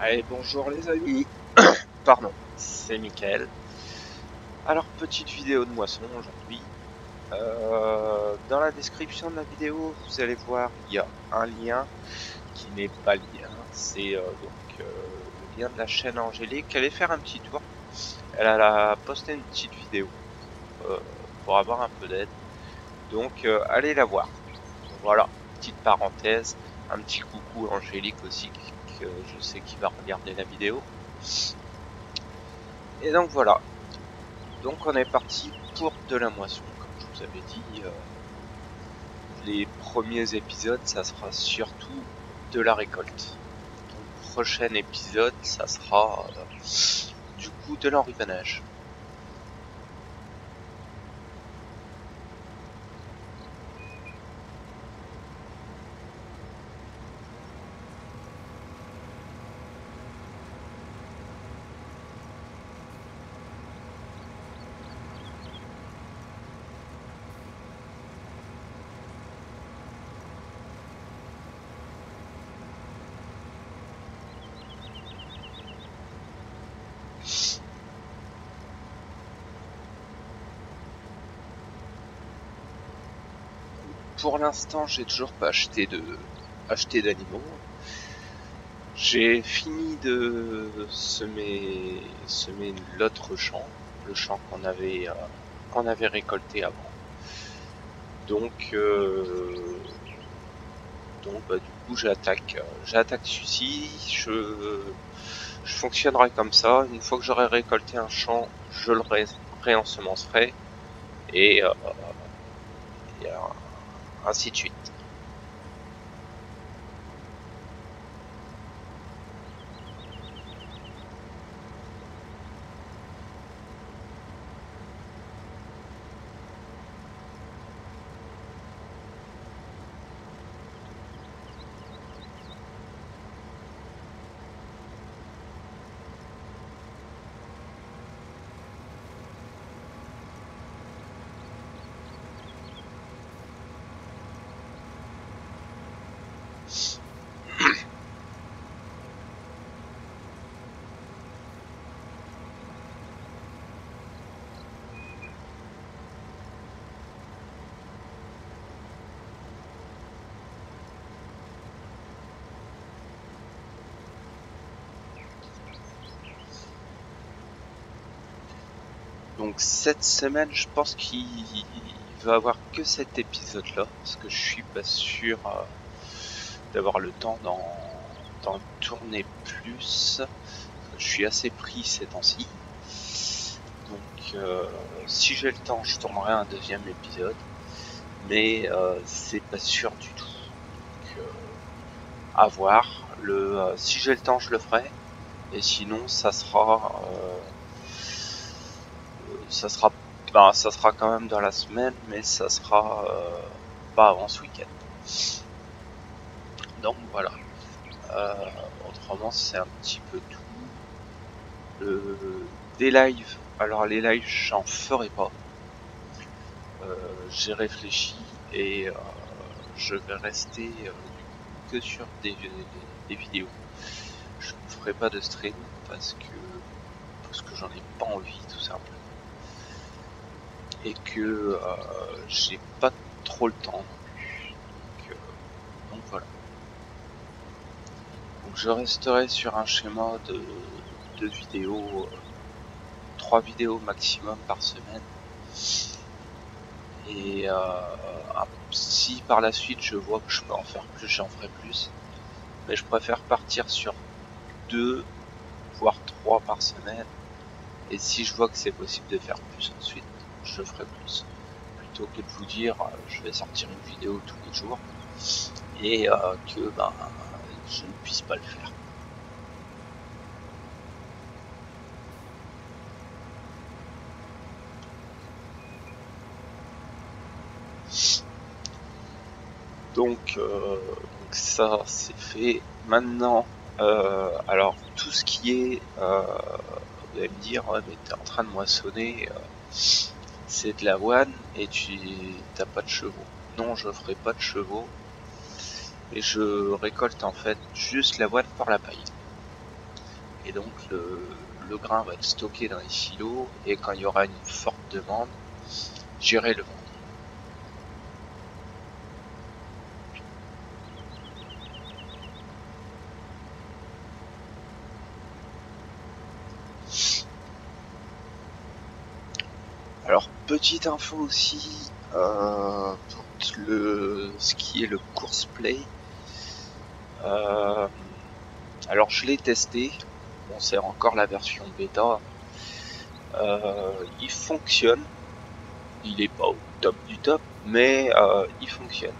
Allez, bonjour les amis. Pardon, c'est Mickaël. Alors, petite vidéo de moisson aujourd'hui. Dans la description de la vidéo, vous allez voir, il y a un lien qui n'est pas le lien. C'est le lien de la chaîne Angélique. Allez faire un petit tour. Elle a posté une petite vidéo pour avoir un peu d'aide. Donc, allez la voir. Voilà, petite parenthèse. Un petit coucou à Angélique aussi, que je sais qu'il va regarder la vidéo. Et donc voilà. Donc on est parti pour de la moisson, comme je vous avais dit. Les premiers épisodes, ça sera surtout de la récolte. Le prochain épisode, ça sera du coup de l'enrivannage. Pour l'instant, j'ai toujours pas acheté d'animaux. J'ai fini de semer l'autre champ, le champ qu'on avait récolté avant. Donc bah, du coup j'attaque celui-ci. Je fonctionnerai comme ça. Une fois que j'aurai récolté un champ, je le réensemencerai et ainsi de suite. Donc cette semaine, je pense qu'il va avoir que cet épisode-là, parce que je suis pas sûr d'avoir le temps d'en tourner plus. Je suis assez pris ces temps-ci. Donc si j'ai le temps, je tournerai un deuxième épisode, mais c'est pas sûr du tout. Donc à voir. Si j'ai le temps, je le ferai, et sinon ça sera ça sera quand même dans la semaine, mais ça sera pas avant ce week-end. Donc voilà. Autrement, c'est un petit peu tout. Des lives. Alors les lives, j'en ferai pas. J'ai réfléchi et je vais rester que sur des vidéos. Je ne ferai pas de stream parce que j'en ai pas envie, tout simplement. Et que j'ai pas trop le temps non plus. Donc voilà. Donc je resterai sur un schéma de vidéos, 3 vidéos maximum par semaine. Et si par la suite je vois que je peux en faire plus, j'en ferai plus. Mais je préfère partir sur 2 voire 3 par semaine. Et si je vois que c'est possible de faire plus ensuite, je ferai plus. Plutôt que de vous dire je vais sortir une vidéo tous les jours et que je ne puisse pas le faire. Donc ça c'est fait. Maintenant, alors tout ce qui est, vous allez me dire, mais t'es en train de moissonner, c'est de l'avoine et tu t'as pas de chevaux. Non, je ferai pas de chevaux. Et je récolte en fait juste l'avoine pour la paille. et donc le grain va être stocké dans les silos, et quand il y aura une forte demande, j'irai le vendre. Alors, petite info aussi, pour ce qui est le course play. Alors, je l'ai testé. Bon, c'est encore la version bêta. Il fonctionne. Il est pas au top du top, mais il fonctionne.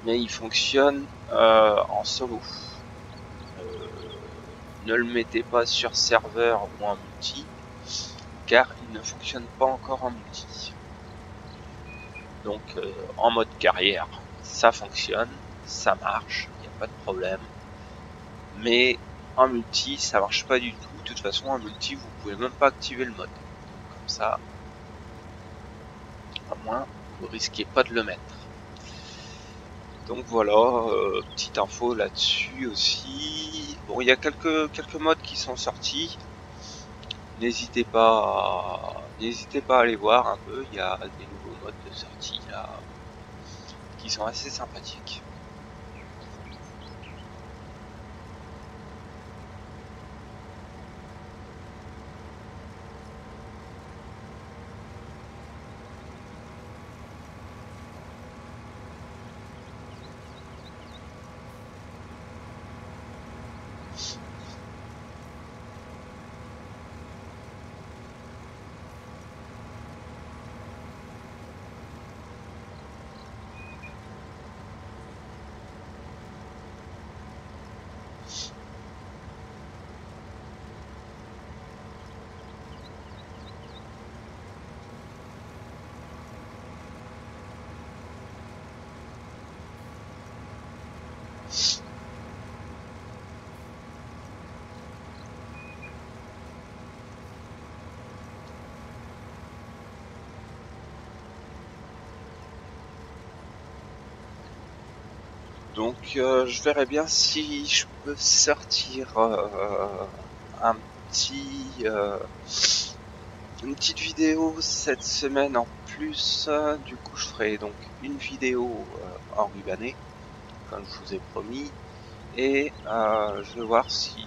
Mais il fonctionne en solo. Ne le mettez pas sur serveur ou en multi, car il ne fonctionne pas encore en multi. Donc en mode carrière, ça fonctionne, ça marche, il n'y a pas de problème. Mais en multi, ça marche pas du tout. De toute façon, en multi, vous pouvez même pas activer le mode. Comme ça, à moins, vous risquez pas de le mettre. Donc voilà, petite info là-dessus aussi. Bon, il y a quelques modes qui sont sortis. N'hésitez pas à aller voir un peu. Il y a des nouveaux modes de sortie là qui sont assez sympathiques. Donc je verrai bien si je peux sortir un petit une petite vidéo cette semaine en plus. Du coup je ferai donc une vidéo enrubanée comme je vous ai promis, et je vais voir si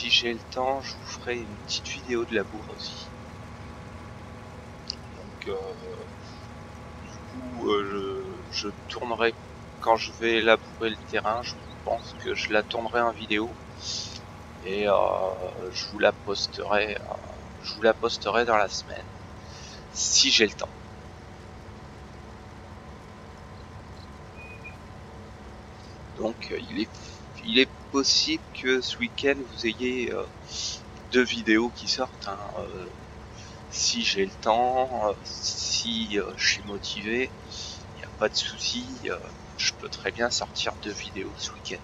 j'ai le temps, je vous ferai une petite vidéo de labour aussi. Donc du coup je tournerai quand je vais labourer le terrain. Je pense que je la tournerai en vidéo et je vous la posterai dans la semaine si j'ai le temps. Donc il est possible que ce week-end vous ayez 2 vidéos qui sortent, hein. Si j'ai le temps, si je suis motivé, il n'y a pas de souci, je peux très bien sortir 2 vidéos ce week-end.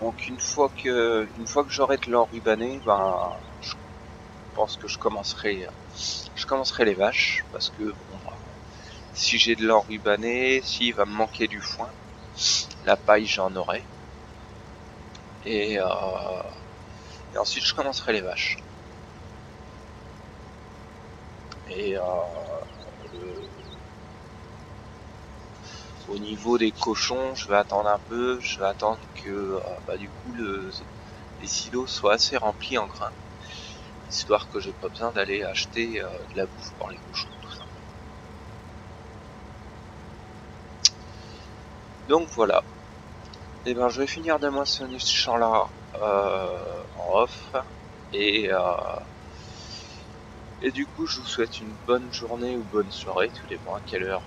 Donc une fois que j'aurai de l'enrubané, ben je pense que je commencerai les vaches, parce que bon, si j'ai de l'enrubané, s'il va me manquer du foin, la paille j'en aurai, et ensuite je commencerai les vaches. Et au niveau des cochons, je vais attendre un peu, je vais attendre que du coup les silos soient assez remplis en grains. histoire que j'ai pas besoin d'aller acheter de la bouffe pour les cochons, tout simplement. Donc voilà. Et ben je vais finir de moissonner ce champ-là en off, et du coup je vous souhaite une bonne journée ou bonne soirée, tout dépend à quelle heure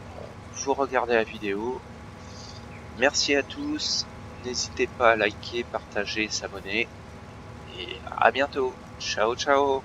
vous regardez la vidéo. Merci à tous, n'hésitez pas à liker, partager, s'abonner, et à bientôt. Ciao ciao.